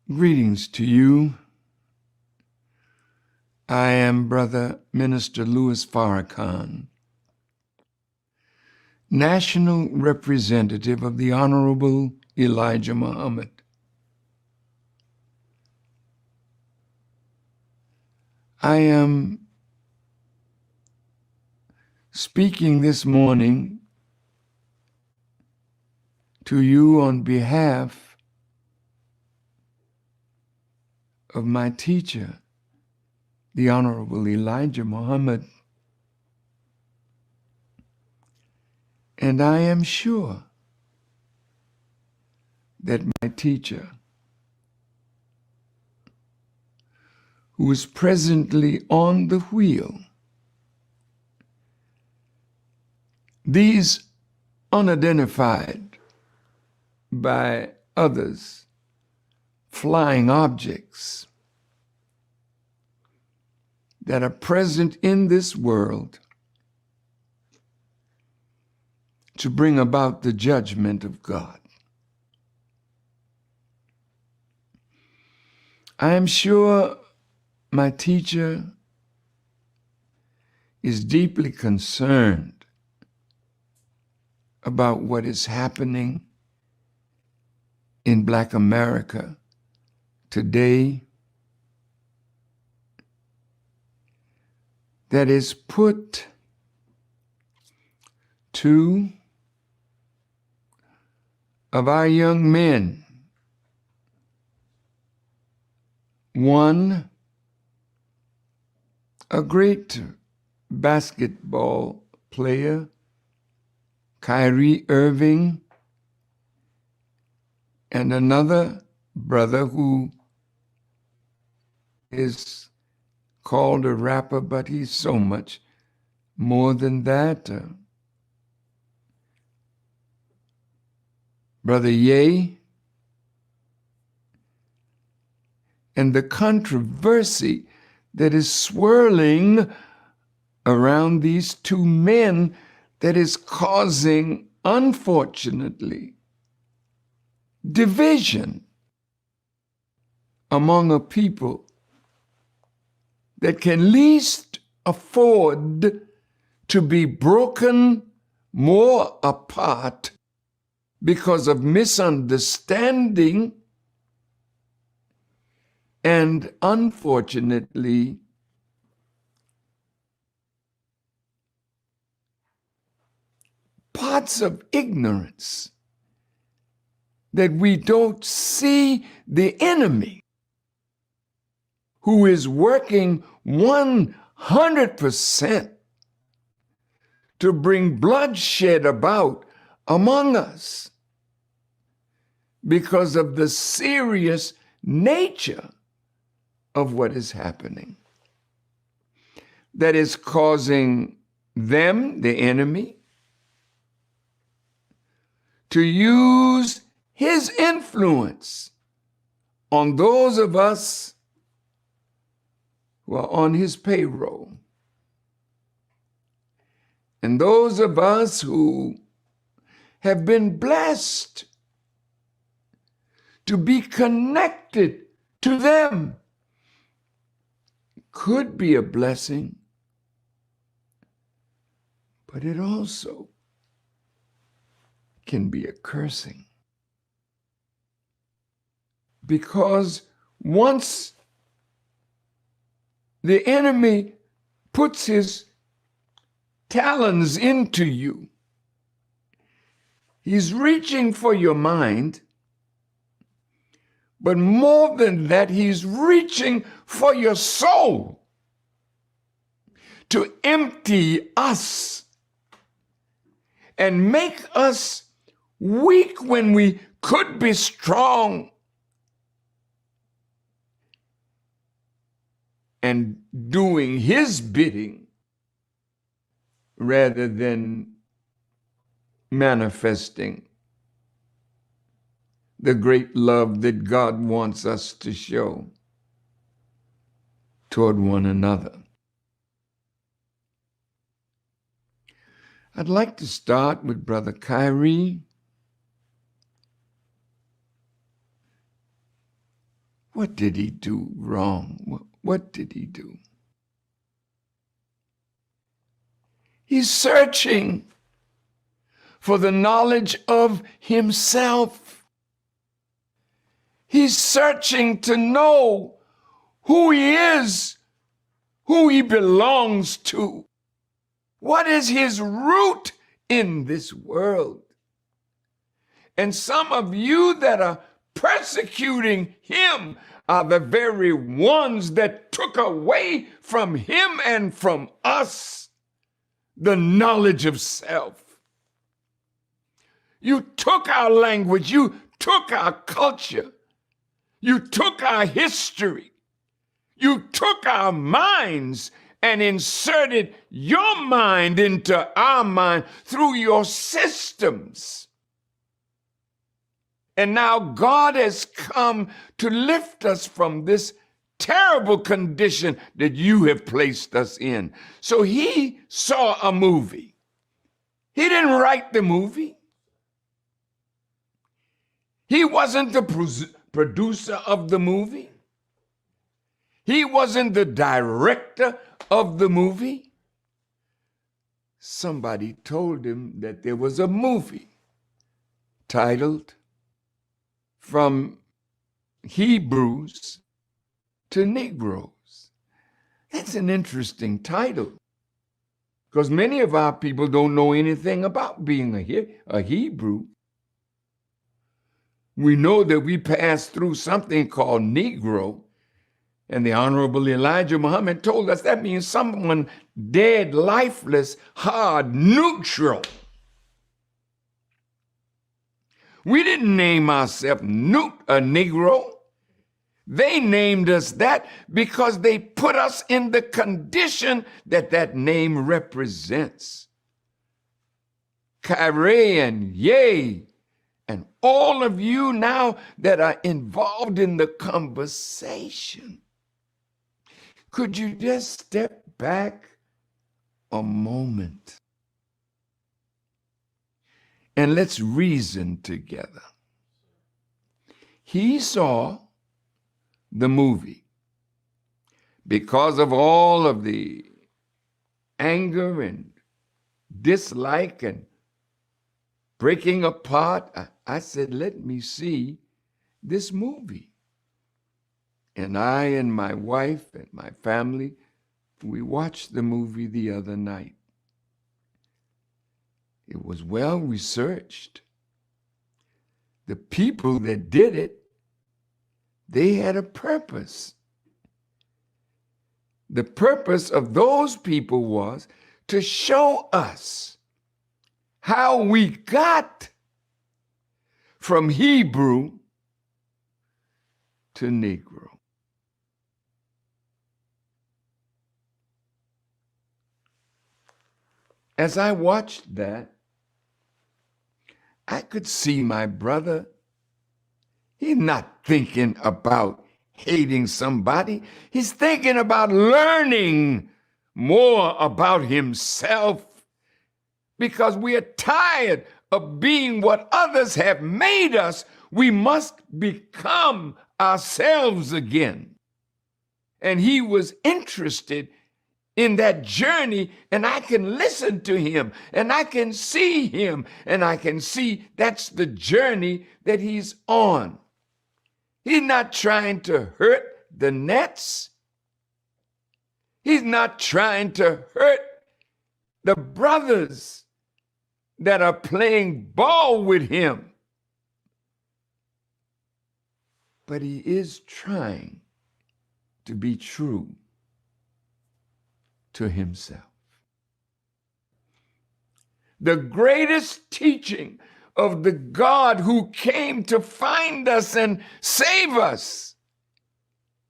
Greetings to you. I am Brother Minister Louis Farrakhan, National Representative of the Honorable Elijah Muhammad. I am speaking this morning to you on behalf of my teacher, the Honorable Elijah Muhammad, and I am sure that my teacher, who is presently on the wheel, these unidentified by others flying objects that are present in this world to bring about the judgment of God. I am sure my teacher is deeply concerned about what is happening in Black America today, that is put two of our young men, one a great basketball player, Kyrie Irving, and another brother who is called a rapper, but he's so much more than that. Brother Ye, and the controversy that is swirling around these two men that is causing, unfortunately, division among a people that can least afford to be broken more apart because of misunderstanding and, unfortunately, parts of ignorance that we don't see the enemy who is working 100% to bring bloodshed about among us because of the serious nature of what is happening that is causing them, the enemy, to use his influence on those of us who are on his payroll, and those of us who have been blessed to be connected to them. Could be a blessing, but it also can be a cursing. Because once the enemy puts his talons into you, he's reaching for your mind, but more than that, he's reaching for your soul to empty us and make us weak when we could be strong, and doing his bidding rather than manifesting the great love that God wants us to show toward one another. I'd like to start with Brother Kyrie. What did he do wrong? What did he do? He's searching for the knowledge of himself. He's searching to know who he is, who he belongs to. What is his root in this world? And some of you that are persecuting him are the very ones that took away from him and from us the knowledge of self. You took our language, you took our culture, you took our history, you took our minds and inserted your mind into our mind through your systems. And now God has come to lift us from this terrible condition that you have placed us in. So he saw a movie. He didn't write the movie. He wasn't the producer of the movie. He wasn't the director of the movie. Somebody told him that there was a movie titled From Hebrews to Negroes. That's an interesting title, because many of our people don't know anything about being a Hebrew. We know that we passed through something called Negro, and the Honorable Elijah Muhammad told us that means someone dead, lifeless, hard, neutral. We didn't name ourselves a Negro. They named us that because they put us in the condition that that name represents. Kyrie and Ye and all of you now that are involved in the conversation, could you just step back a moment and let's reason together? He saw the movie because of all of the anger and dislike and breaking apart. I said, let me see this movie. And I and my wife and my family, we watched the movie the other night. It was well researched. The people that did it, they had a purpose. The purpose of those people was to show us how we got from Hebrew to Negro. As I watched that, I could see my brother. He's not thinking about hating somebody. He's thinking about learning more about himself, because we are tired of being what others have made us. We must become ourselves again. And he was interested in that journey, and I can listen to him, and I can see him, and I can see that's the journey that he's on. He's not trying to hurt the Nets. He's not trying to hurt the brothers that are playing ball with him. But he is trying to be true to himself. The greatest teaching of the God who came to find us and save us,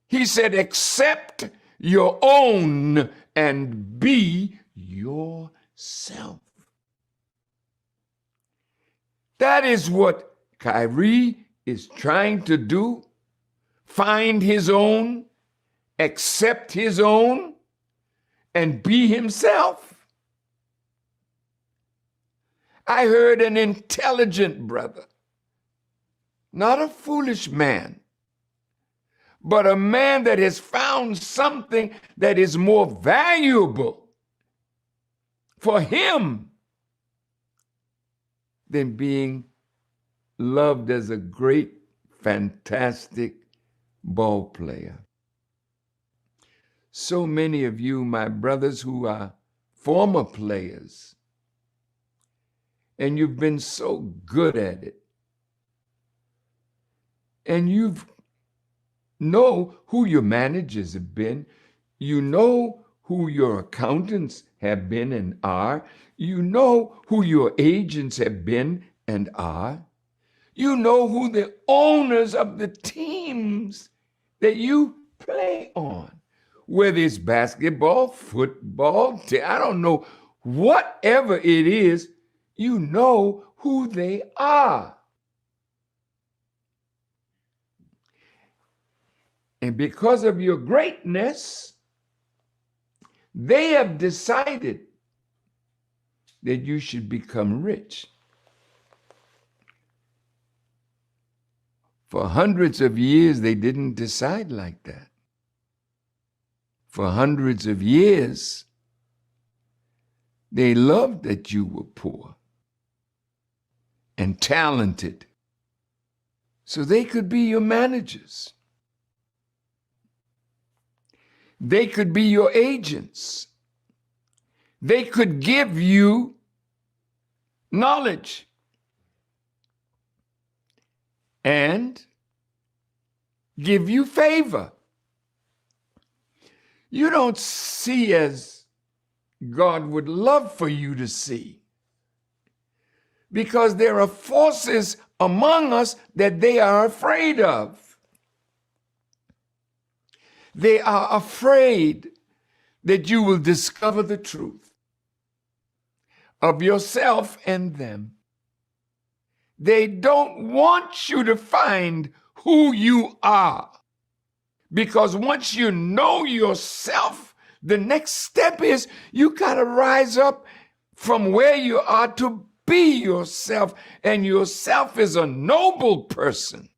he said, accept your own and be yourself. That is what Kyrie is trying to do. Find his own, accept his own, and be himself. I heard an intelligent brother, not a foolish man, but a man that has found something that is more valuable for him than being loved as a great, fantastic ball player. So many of you, my brothers, who are former players, and you've been so good at it, and you know who your managers have been, you know who your accountants have been and are, you know who your agents have been and are, you know who the owners of the teams that you play on, whether it's basketball, football, I don't know, whatever it is, you know who they are. And because of your greatness, they have decided that you should become rich. For hundreds of years, they didn't decide like that. For hundreds of years, they loved that you were poor and talented, so they could be your managers. They could be your agents. They could give you knowledge and give you favor. You don't see as God would love for you to see, because there are forces among us that they are afraid of. They are afraid that you will discover the truth of yourself and them. They don't want you to find who you are, because once you know yourself, the next step is you gotta rise up from where you are to be yourself. And yourself is a noble person,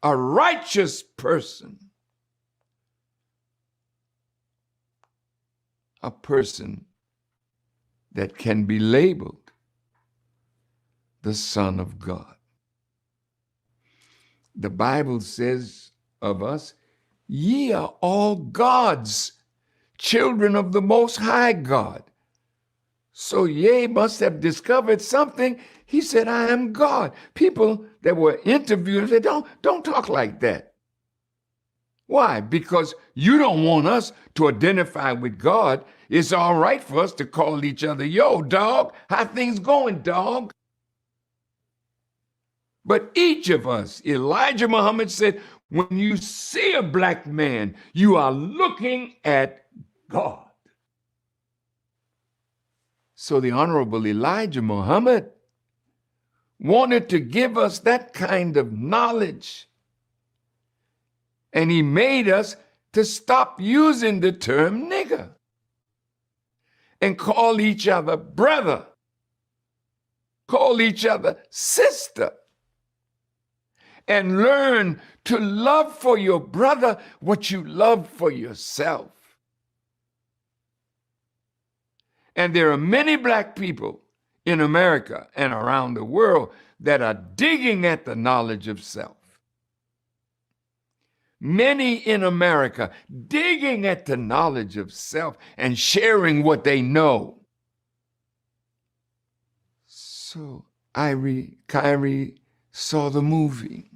a righteous person, a person that can be labeled the Son of God. The Bible says of us, ye are all God's children of the Most High God. So Ye must have discovered something. He said, I am God. People that were interviewed said, don't talk like that. Why? Because you don't want us to identify with God. It's all right for us to call each other, yo, dog, how things going, dog? But each of us, Elijah Muhammad said, when you see a black man, you are looking at God. So the Honorable Elijah Muhammad wanted to give us that kind of knowledge. And he made us to stop using the term nigger and call each other brother, call each other sister, and learn to love for your brother what you love for yourself. And there are many black people in America and around the world that are digging at the knowledge of self. Many in America digging at the knowledge of self and sharing what they know. So Kyrie saw the movie,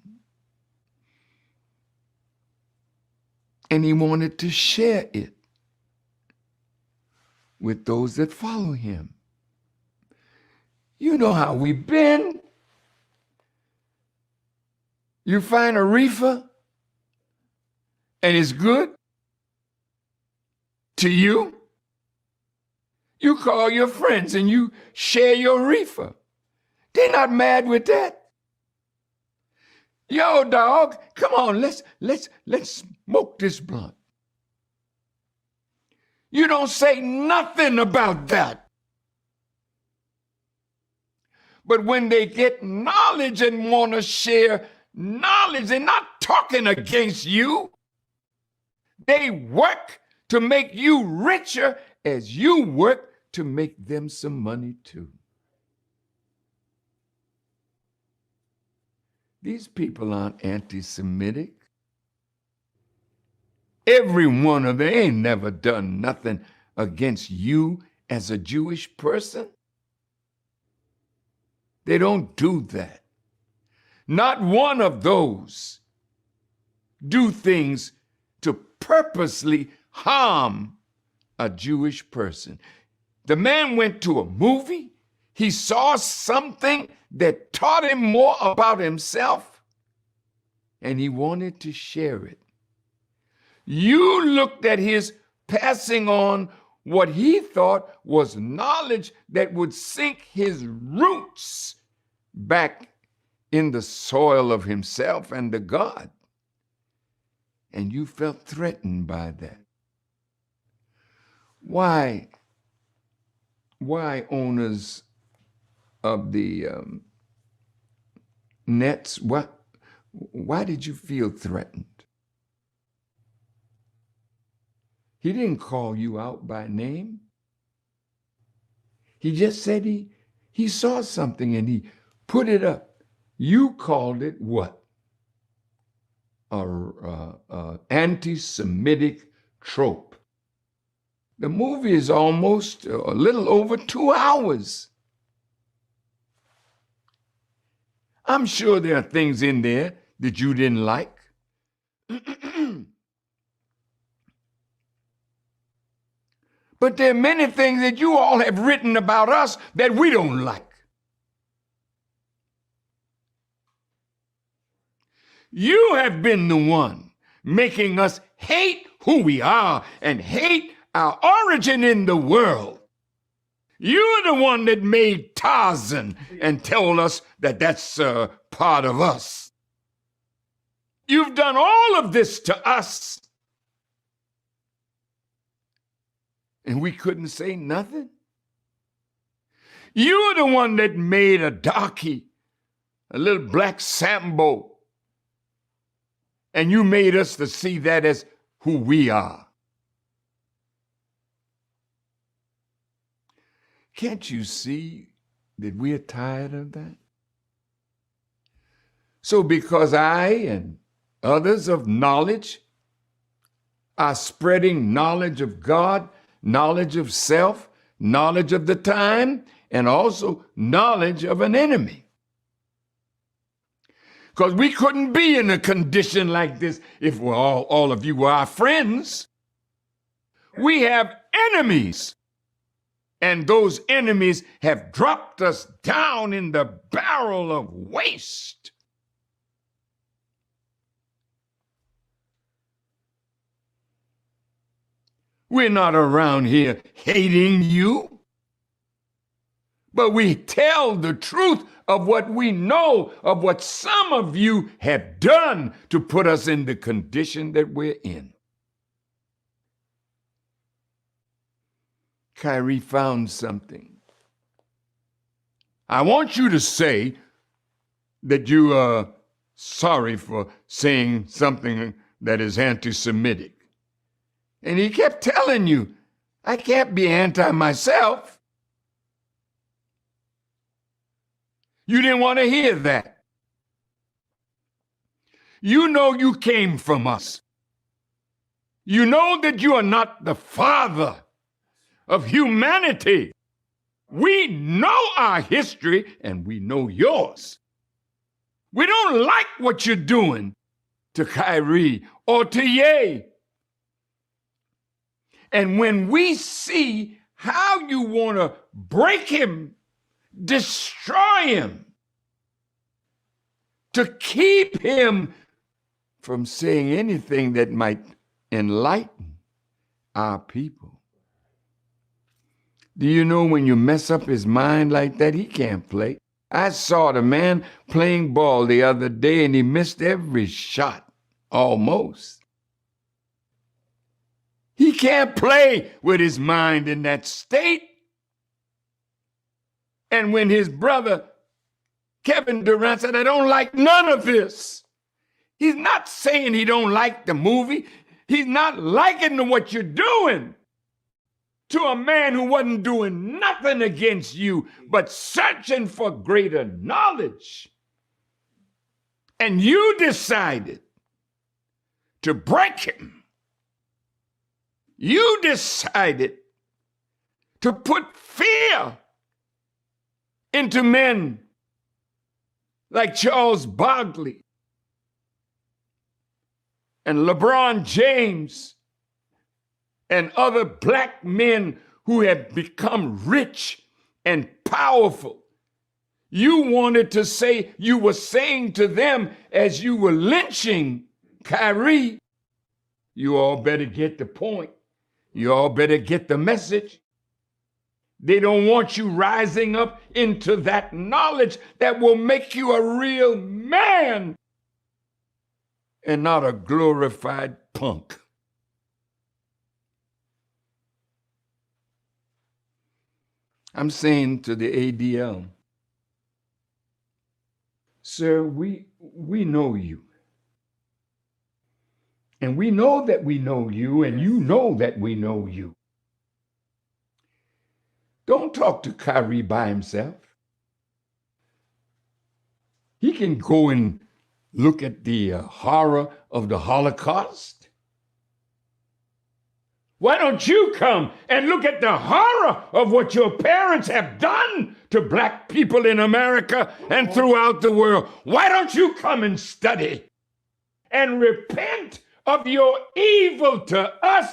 and he wanted to share it with those that follow him. You know how we've been. You find a reefer and it's good to you. You call your friends and you share your reefer. They're not mad with that. Yo, dog, come on, let's smoke this blunt. You don't say nothing about that. But when they get knowledge and want to share knowledge, they're not talking against you. They work to make you richer as you work to make them some money too. These people aren't anti-Semitic. Every one of them ain't never done nothing against you as a Jewish person. They don't do that. Not one of those do things to purposely harm a Jewish person. The man went to a movie. He saw something that taught him more about himself, and he wanted to share it. You looked at his passing on what he thought was knowledge that would sink his roots back in the soil of himself and the God. And you felt threatened by that. Why owners of the nets, why did you feel threatened? He didn't call you out by name. He just said he saw something and he put it up. You called it what? A anti-Semitic trope. The movie is almost a little over 2 hours. I'm sure there are things in there that you didn't like. But there are many things that you all have written about us that we don't like. You have been the one making us hate who we are and hate our origin in the world. You're the one that made Tarzan and told us that that's part of us. You've done all of this to us. And we couldn't say nothing. You're the one that made a darky, a little black Sambo, and you made us to see that as who we are. Can't you see that we're tired of that? So because I and others of knowledge are spreading knowledge of God, knowledge of self, knowledge of the time, and also knowledge of an enemy. Because we couldn't be in a condition like this if all of you were our friends. We have enemies, and those enemies have dropped us down in the barrel of waste. We're not around here hating you, but we tell the truth of what we know of what some of you have done to put us in the condition that we're in. Kyrie found something. I want you to say that you are sorry for saying something that is anti-Semitic. And he kept telling you, I can't be anti myself. You didn't want to hear that. You know you came from us. You know that you are not the father of humanity. We know our history and we know yours. We don't like what you're doing to Kyrie or to Ye. And when we see how you want to break him, destroy him, to keep him from saying anything that might enlighten our people. Do you know when you mess up his mind like that, he can't play? I saw the man playing ball the other day and he missed every shot, almost. He can't play with his mind in that state. And when his brother Kevin Durant said, I don't like none of this, He's not saying he don't like the movie. He's not liking what you're doing to a man who wasn't doing nothing against you, but searching for greater knowledge. And you decided to break him. You decided to put fear into men like Charles Barkley and LeBron James and other black men who have become rich and powerful. You wanted to say, you were saying to them as you were lynching Kyrie, you all better get the point. You all better get the message. They don't want you rising up into that knowledge that will make you a real man and not a glorified punk. I'm saying to the ADL, sir, we know you. And we know that we know you, and you know that we know you. Don't talk to Kyrie by himself. He can go and look at the horror of the Holocaust. Why don't you come and look at the horror of what your parents have done to black people in America and throughout the world? Why don't you come and study and repent of your evil to us?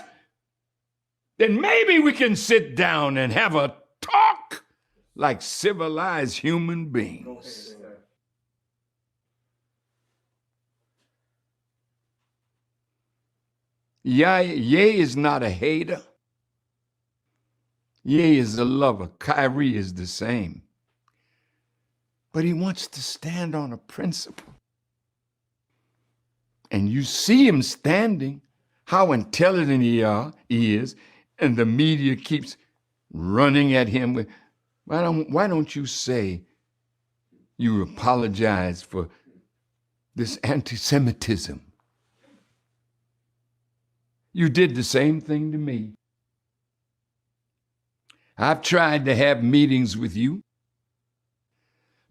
Then maybe we can sit down and have a talk like civilized human beings. Ye is not a hater. Ye is a lover. Kyrie is the same. But he wants to stand on a principle. And you see him standing, how intelligent he is, and the media keeps running at him with, why don't you say you apologize for this anti-Semitism? You did the same thing to me. I've tried to have meetings with you.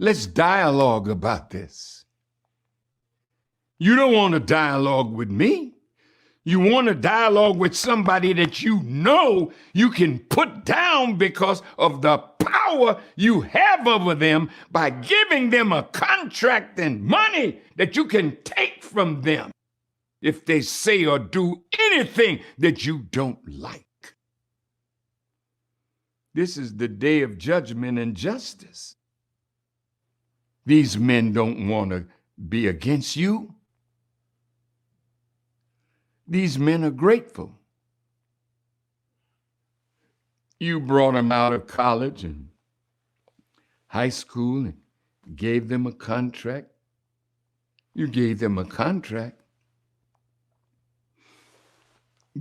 Let's dialogue about this. You don't want to dialogue with me. You want to dialogue with somebody that you know you can put down because of the power you have over them by giving them a contract and money that you can take from them if they say or do anything that you don't like. This is the day of judgment and justice. These men don't want to be against you. These men are grateful. You brought them out of college and high school and gave them a contract. You gave them a contract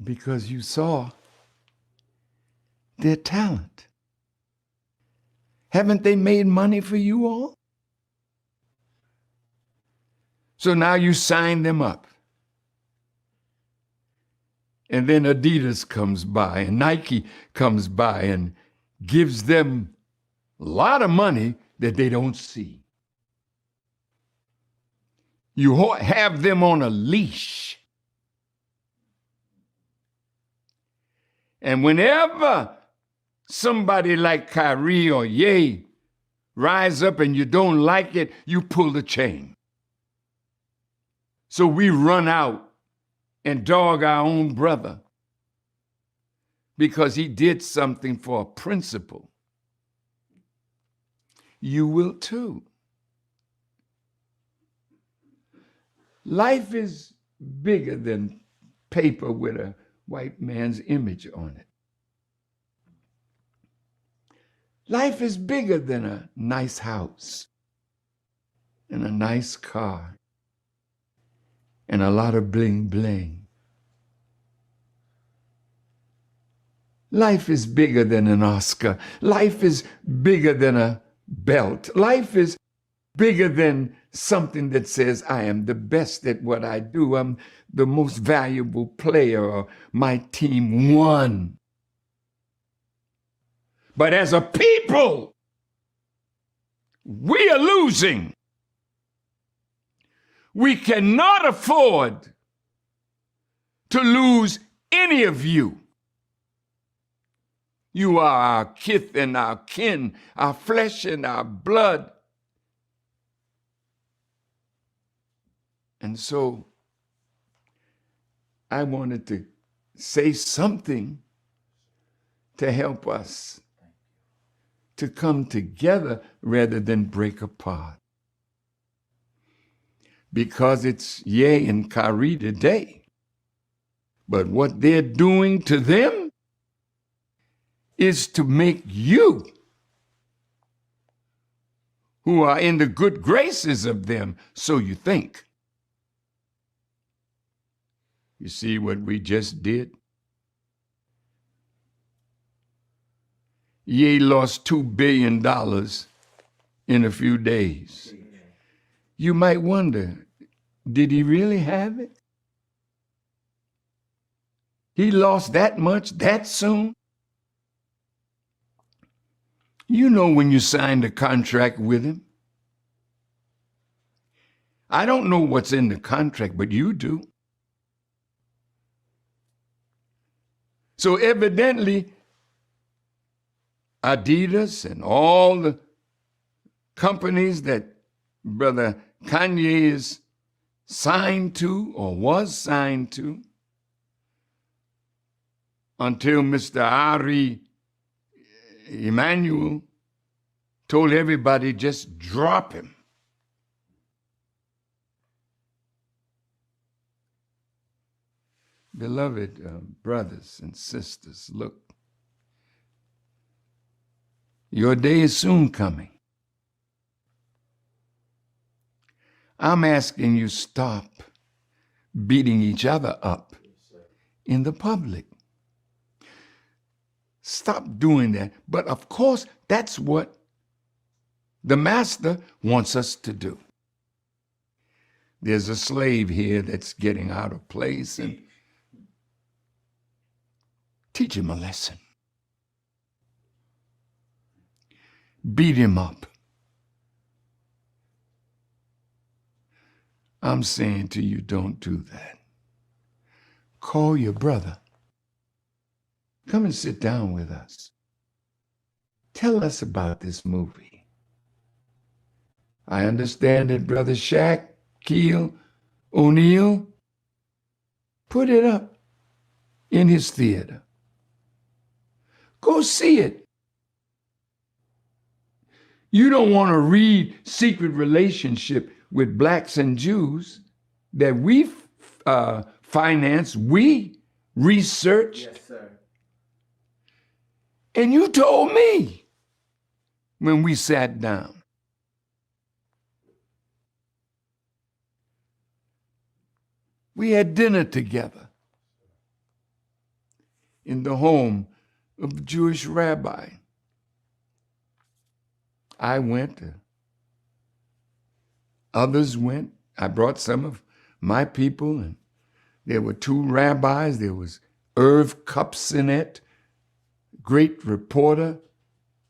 because you saw their talent. Haven't they made money for you all? So now you sign them up. And then Adidas comes by and Nike comes by and gives them a lot of money that they don't see. You have them on a leash. And whenever somebody like Kyrie or Ye rise up and you don't like it, you pull the chain. So we run out and dog our own brother because he did something for a principle. You will too. Life is bigger than paper with a white man's image on it. Life is bigger than a nice house and a nice car and a lot of bling bling. Life is bigger than an Oscar. Life is bigger than a belt. Life is bigger than something that says I am the best at what I do. I'm the most valuable player, or my team won. But as a people, we are losing. We cannot afford to lose any of you. You are our kith and our kin, our flesh and our blood. And so I wanted to say something to help us to come together rather than break apart. Because it's Ye and Kyrie today. But what they're doing to them is to make you, who are in the good graces of them, so you think. You see what we just did? Ye lost $2 billion in a few days. You might wonder, did he really have it? He lost that much that soon? You know when you signed a contract with him. I don't know what's in the contract, but you do. So evidently, Adidas and all the companies that Brother Kanye is signed to or was signed to, until Mr. Ari Emanuel told everybody just drop him. Beloved brothers and sisters, look, your day is soon coming. I'm asking you stop beating each other up in the public. Stop doing that. But of course, that's what the master wants us to do. There's a slave here that's getting out of place, and teach him a lesson. Beat him up. I'm saying to you, don't do that. Call your brother. Come and sit down with us. Tell us about this movie. I understand that Brother Shaquille O'Neal put it up in his theater. Go see it. You don't want to read Secret Relationship with Blacks and Jews that we financed, we researched. Yes, sir. And you told me when we sat down. We had dinner together in the home of a Jewish rabbi. I went, others went. I brought some of my people, and there were two rabbis. There was Irv Kupcinet, great reporter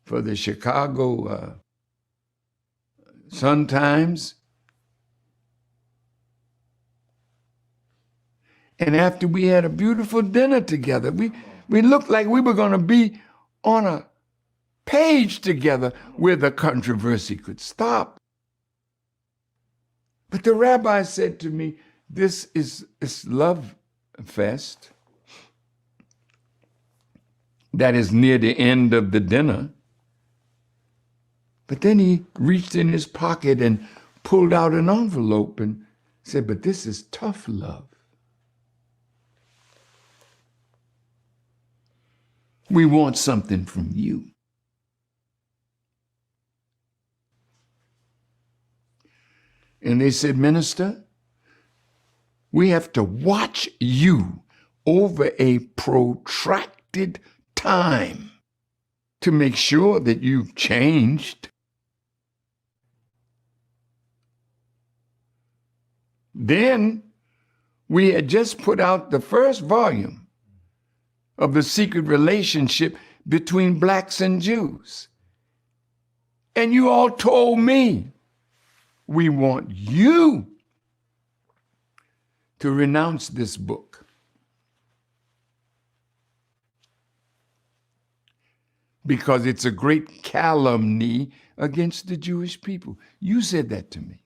for the Chicago Sun-Times. And after we had a beautiful dinner together, we looked like we were going to be on a page together where the controversy could stop. But the rabbi said to me, this is love fest that is near the end of the dinner. But then he reached in his pocket and pulled out an envelope and said, but this is tough love. We want something from you. And they said, Minister, we have to watch you over a protracted time to make sure that you've changed. Then we had just put out the first volume of The Secret Relationship Between Blacks and Jews. And you all told me, we want you to renounce this book. Because it's a great calumny against the Jewish people. You said that to me.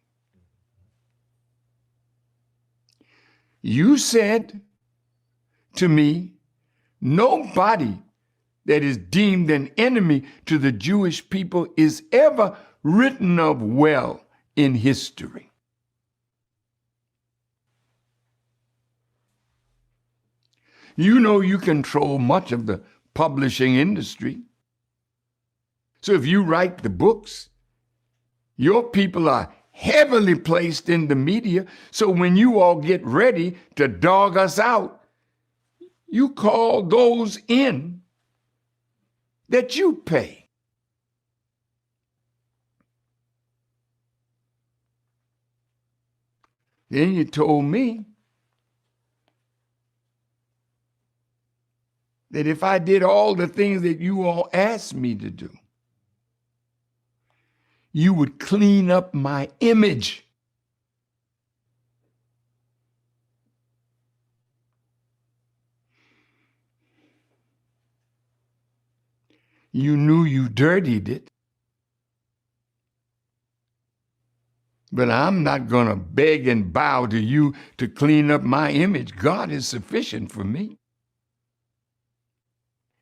You said to me, nobody that is deemed an enemy to the Jewish people is ever written of well in history. You know you control much of the publishing industry. So if you write the books, your people are heavily placed in the media. So when you all get ready to dog us out, you call those in that you pay. Then you told me that if I did all the things that you all asked me to do, you would clean up my image. You knew you dirtied it. But I'm not going to beg and bow to you to clean up my image. God is sufficient for me.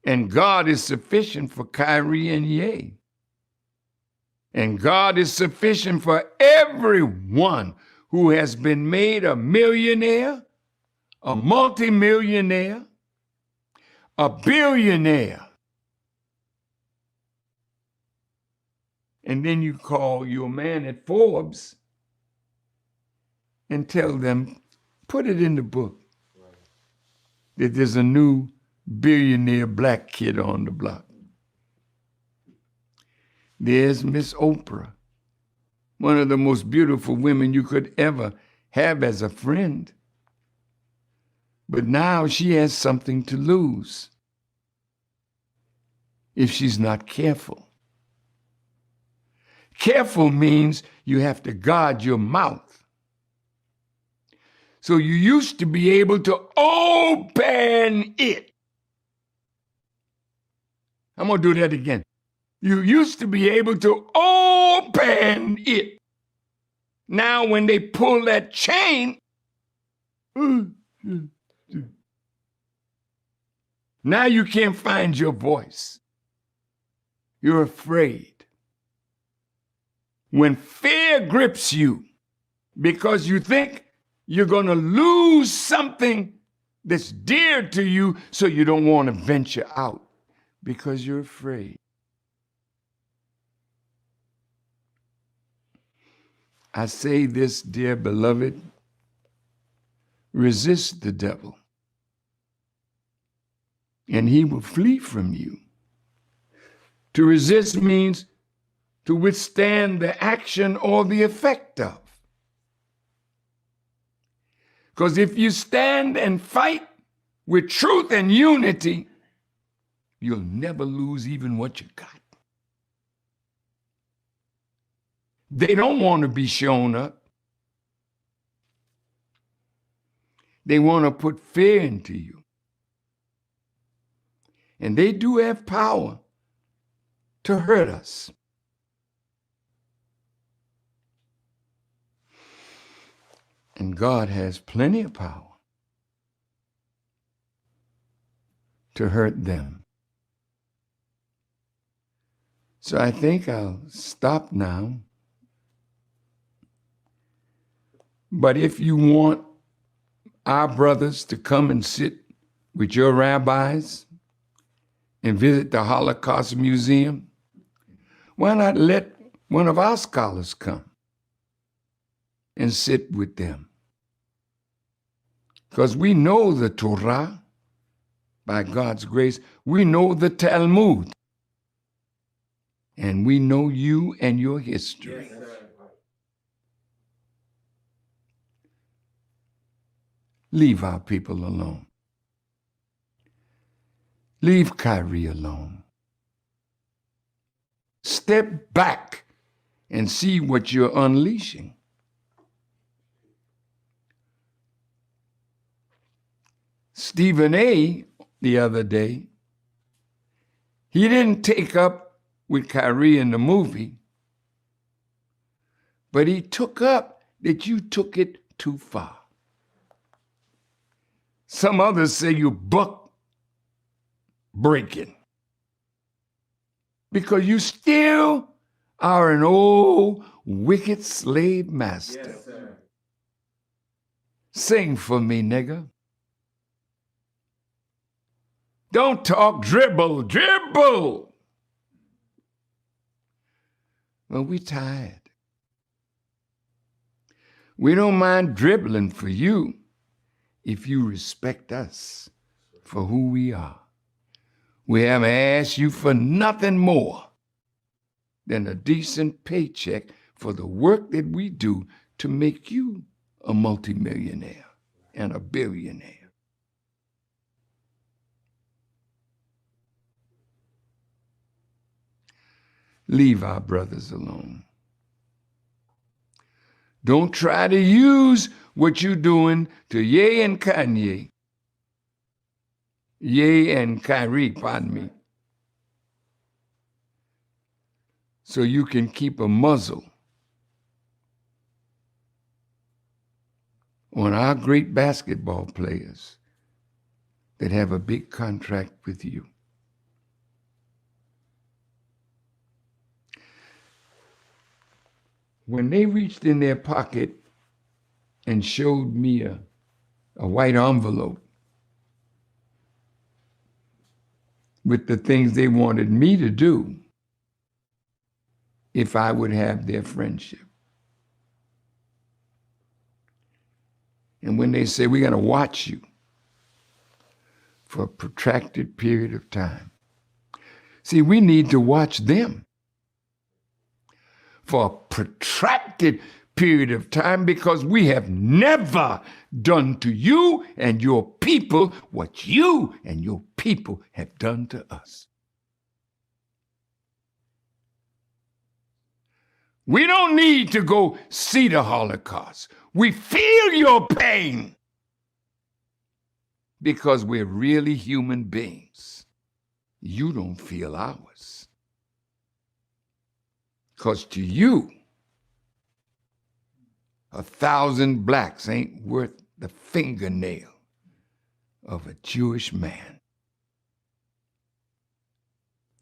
And God is sufficient for Kyrie and Ye. And God is sufficient for everyone who has been made a millionaire, a multimillionaire, a billionaire. And then you call your man at Forbes and tell them, put it in the book that there's a new billionaire black kid on the block. There's Miss Oprah, one of the most beautiful women you could ever have as a friend. But now she has something to lose if she's not careful. Careful means you have to guard your mouth. So you used to be able to open it. I'm going to do that again. You used to be able to open it. Now when they pull that chain, now you can't find your voice. You're afraid. When fear grips you because you think you're going to lose something that's dear to you, so you don't want to venture out because you're afraid. I say this, dear beloved, resist the devil, and he will flee from you. To resist means to withstand the action or the effect of. Because if you stand and fight with truth and unity, you'll never lose even what you got. They don't want to be shown up. They want to put fear into you. And they do have power to hurt us. And God has plenty of power to hurt them. So I think I'll stop now. But if you want our brothers to come and sit with your rabbis and visit the Holocaust Museum, why not let one of our scholars come and sit with them? Because we know the Torah, by God's grace. We know the Talmud. And we know you and your history. Yes, Leave our people alone. Leave Kyrie alone. Step back and see what you're unleashing. Stephen A. the other day, he didn't take up with Kyrie in the movie, but he took up that you took it too far. Some others say you buck breaking because you still are an old wicked slave master. Yes, sir. Sing for me, nigga. Don't talk, dribble, dribble. Well, we tired. We don't mind dribbling for you if you respect us for who we are. We haven't asked you for nothing more than a decent paycheck for the work that we do to make you a multimillionaire and a billionaire. Leave our brothers alone. Don't try to use what you're doing to Ye and Kanye. Ye and Kyrie, pardon me. So you can keep a muzzle on our great basketball players that have a big contract with you. When they reached in their pocket and showed me a white envelope with the things they wanted me to do if I would have their friendship. And when they say, we're going to watch you for a protracted period of time. See, we need to watch them for a protracted period of time because we have never done to you and your people what you and your people have done to us. We don't need to go see the Holocaust. We feel your pain because we're really human beings. You don't feel ours. Because to you, 1,000 blacks ain't worth the fingernail of a Jewish man.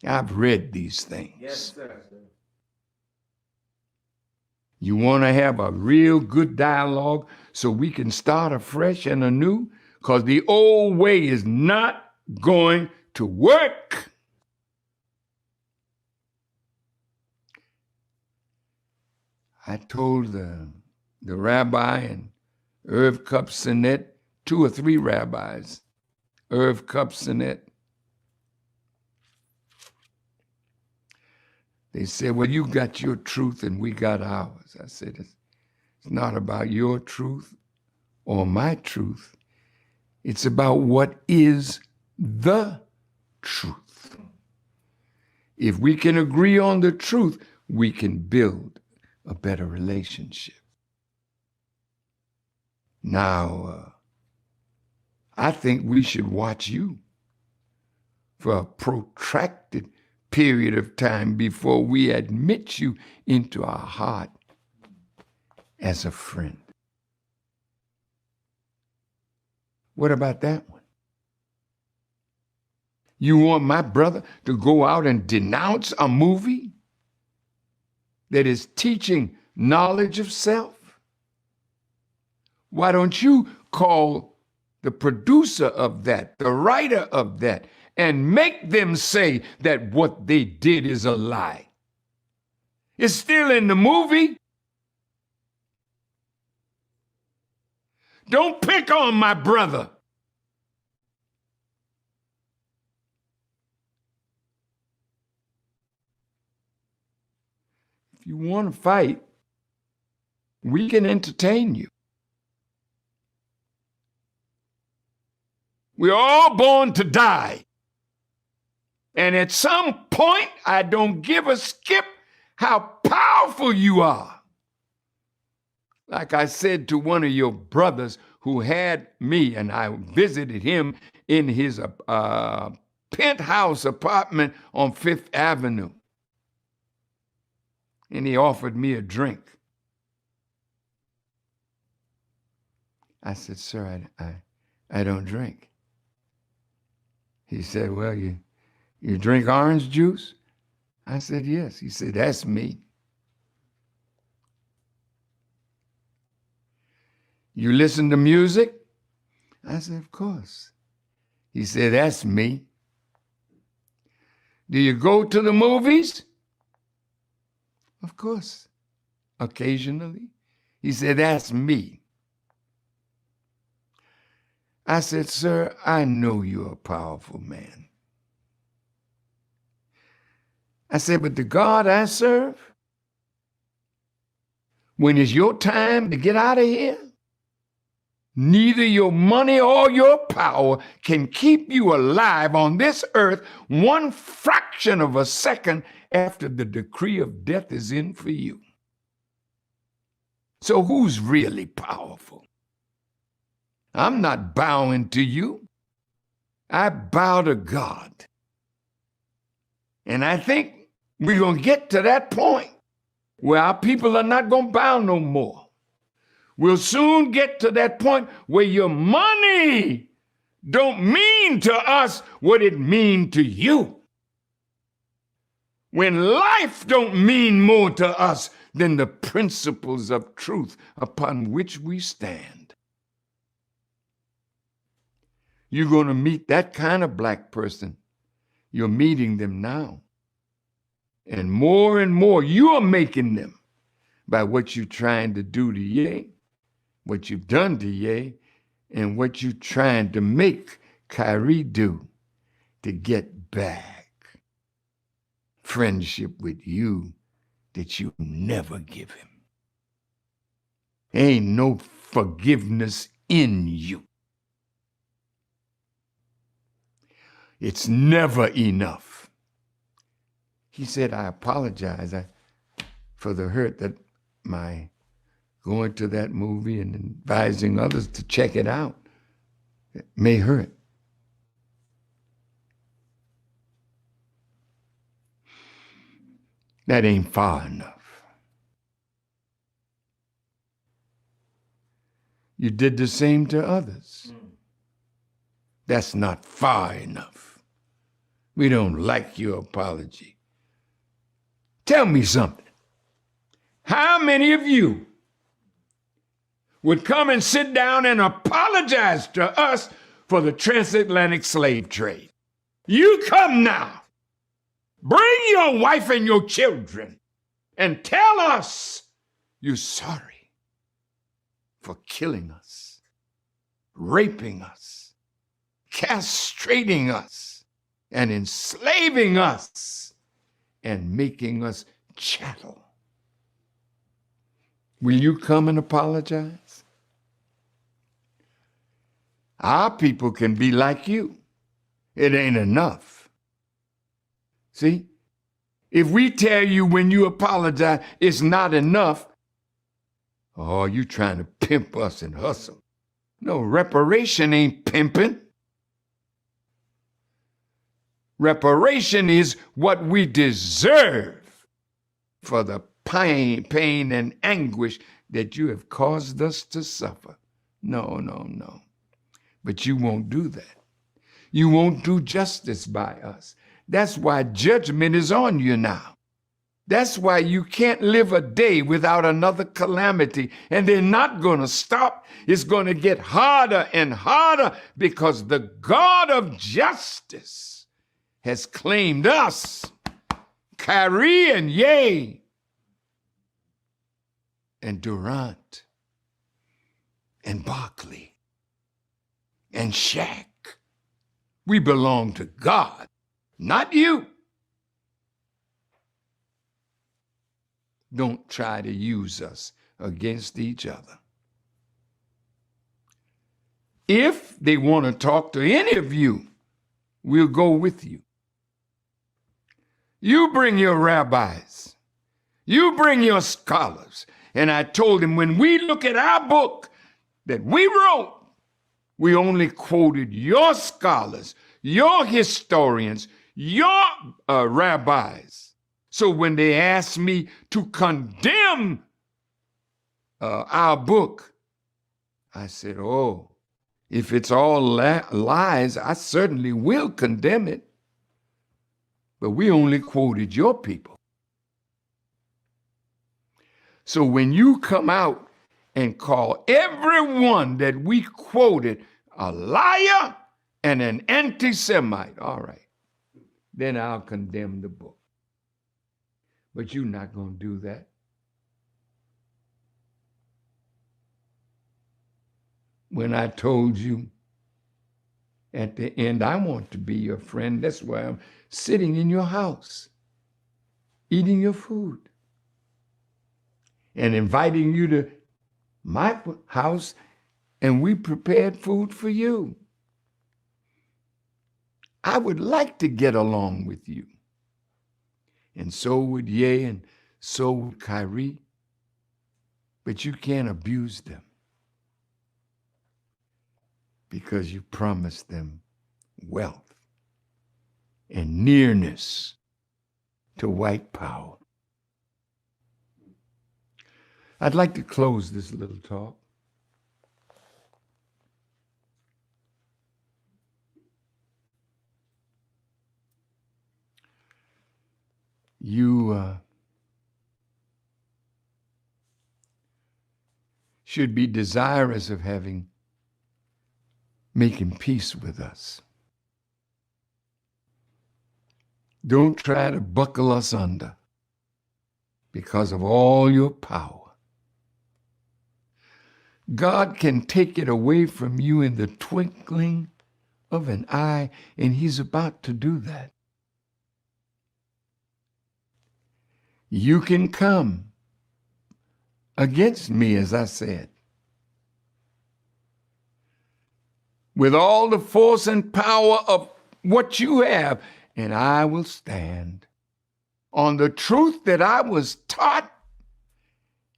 I've read these things. Yes, sir. You want to have a real good dialogue so we can start afresh and anew? Because the old way is not going to work. I told the rabbi and Irv Kupsinet, 2 or 3 rabbis, Irv Kupsinet, they said, well, you got your truth and we got ours. I said, it's not about your truth or my truth. It's about what is the truth. If we can agree on the truth, we can build a better relationship. Now, I think we should watch you for a protracted period of time before we admit you into our heart as a friend. What about that one? You want my brother to go out and denounce a movie that is teaching knowledge of self? Why don't you call the producer of that, the writer of that, and make them say that what they did is a lie? It's still in the movie. Don't pick on my brother. If you want to fight, we can entertain you. We're all born to die. And at some point, I don't give a skip how powerful you are. Like I said to one of your brothers who had me, and I visited him in his penthouse apartment on Fifth Avenue. And he offered me a drink. I said, sir, I don't drink. He said, well, you drink orange juice? I said, yes. He said, that's me. You listen to music? I said, of course. He said, that's me. Do you go to the movies? Of course, occasionally. He said, that's me. I said, sir, I know you're a powerful man. I said, but the God I serve, when it's your time to get out of here, neither your money or your power can keep you alive on this earth one fraction of a second after the decree of death is in for you. So who's really powerful? I'm not bowing to you. I bow to God. And I think we're going to get to that point where our people are not going to bow no more. We'll soon get to that point where your money don't mean to us what it means to you. When life don't mean more to us than the principles of truth upon which we stand. You're going to meet that kind of black person. You're meeting them now. And more you are making them by what you're trying to do to Ye, what you've done to Ye, and what you're trying to make Kyrie do to get back friendship with you that you never give him. Ain't no forgiveness in you. It's never enough. He said, I apologize for the hurt that my going to that movie and advising others to check it out may hurt. That ain't far enough. You did the same to others. That's not far enough. We don't like your apology. Tell me something. How many of you would come and sit down and apologize to us for the transatlantic slave trade? You come now. Bring your wife and your children and tell us you're sorry for killing us, raping us, castrating us, and enslaving us, and making us chattel. Will you come and apologize? Our people can be like you. It ain't enough. See? If we tell you when you apologize it's not enough, oh, you trying to pimp us and hustle. No, reparation ain't pimping. Reparation is what we deserve for the pain and anguish that you have caused us to suffer. No. But you won't do that. You won't do justice by us. That's why judgment is on you now. That's why you can't live a day without another calamity, and they're not going to stop. It's going to get harder and harder because the God of justice has claimed us, Kyrie and Ye and Durant and Barkley and Shaq. We belong to God, not you. Don't try to use us against each other. If they want to talk to any of you, we'll go with you. You bring your rabbis. You bring your scholars. And I told him, when we look at our book that we wrote, we only quoted your scholars, your historians, your rabbis. So when they asked me to condemn our book, I said, oh, if it's all lies, I certainly will condemn it. But we only quoted your people. So when you come out and call everyone that we quoted a liar and an anti-Semite, all right, then I'll condemn the book. But you're not going to do that. When I told you at the end, I want to be your friend, that's why I'm sitting in your house, eating your food, and inviting you to my house, and we prepared food for you. I would like to get along with you. And so would Ye, and so would Kyrie. But you can't abuse them, because you promised them wealth and nearness to white power. I'd like to close this little talk you should be desirous of making peace with us. Don't try to buckle us under because of all your power. God can take it away from you in the twinkling of an eye, and he's about to do that. You can come against me, as I said, with all the force and power of what you have, and I will stand on the truth that I was taught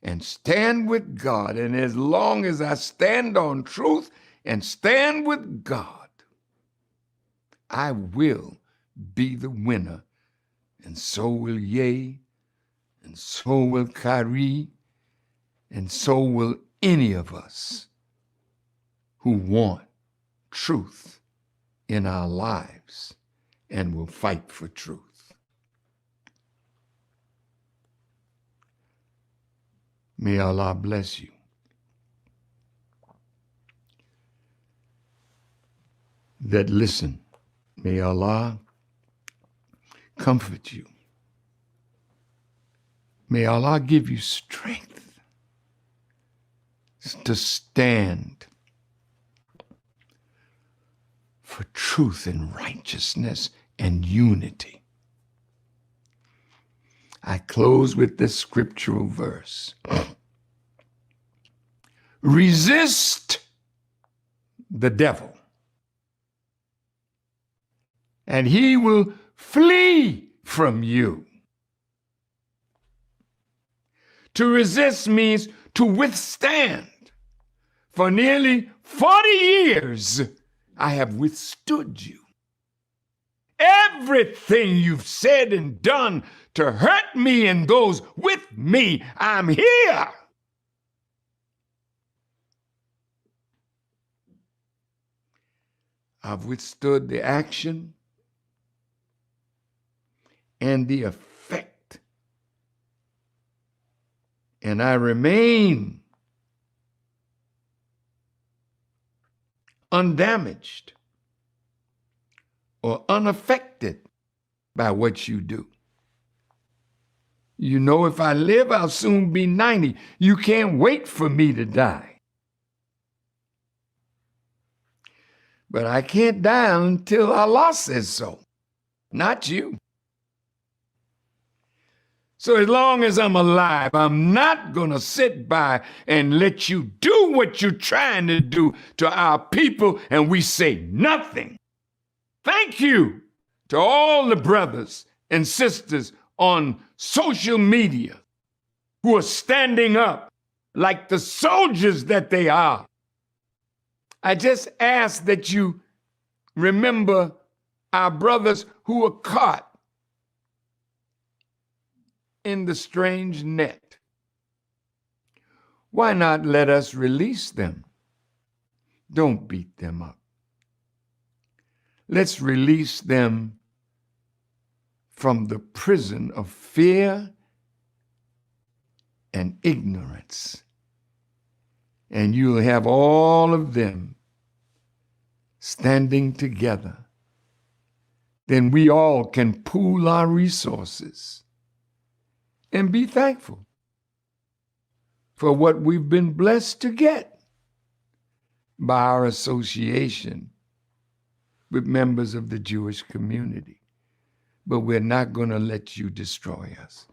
and stand with God. And as long as I stand on truth and stand with God, I will be the winner. And so will Ye, and so will Kyrie, and so will any of us who want truth in our lives and will fight for truth. May Allah bless you. That listen, may Allah comfort you. May Allah give you strength to stand for truth and righteousness and unity. I close with this scriptural verse. Resist the devil, and he will flee from you. To resist means to withstand. For nearly 40 years, I have withstood you. Everything you've said and done to hurt me and those with me, I'm here. I've withstood the action and the effect, and I remain undamaged or unaffected by what you do. You know, if I live, I'll soon be 90. You can't wait for me to die. But I can't die until Allah says so, not you. So as long as I'm alive, I'm not going to sit by and let you do what you're trying to do to our people and we say nothing. Thank you to all the brothers and sisters on social media who are standing up like the soldiers that they are. I just ask that you remember our brothers who were caught in the strange net. Why not let us release them? Don't beat them up. Let's release them from the prison of fear and ignorance. And you'll have all of them standing together. Then we all can pool our resources and be thankful for what we've been blessed to get by our association with members of the Jewish community. But we're not going to let you destroy us.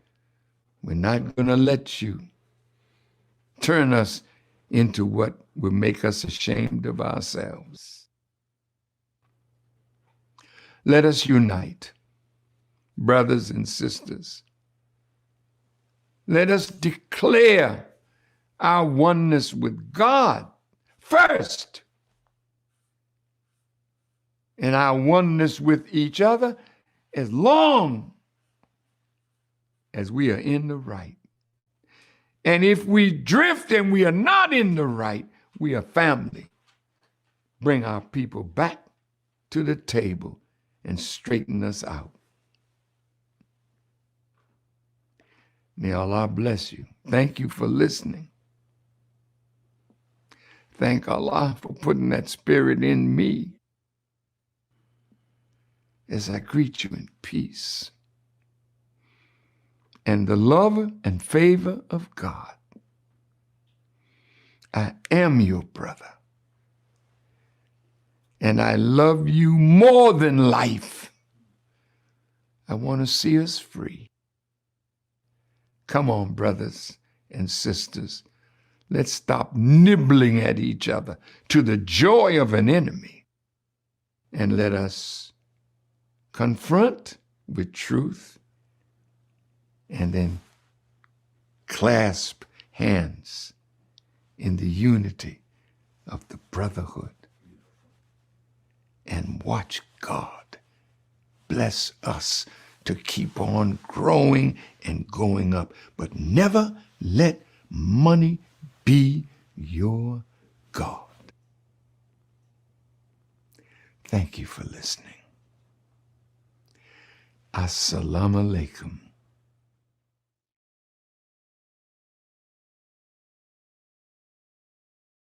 We're not going to let you turn us into what will make us ashamed of ourselves. Let us unite, brothers and sisters. Let us declare our oneness with God first, and our oneness with each other as long as we are in the right. And if we drift and we are not in the right, we are family. Bring our people back to the table and straighten us out. May Allah bless you. Thank you for listening. Thank Allah for putting that spirit in me as I greet you in peace and the love and favor of God. I am your brother, and I love you more than life. I want to see us free. Come on, brothers and sisters. Let's stop nibbling at each other to the joy of an enemy, and let us confront with truth and then clasp hands in the unity of the brotherhood and watch God bless us to keep on growing and going up. But never let money be your God. Thank you for listening. Assalamu alaikum.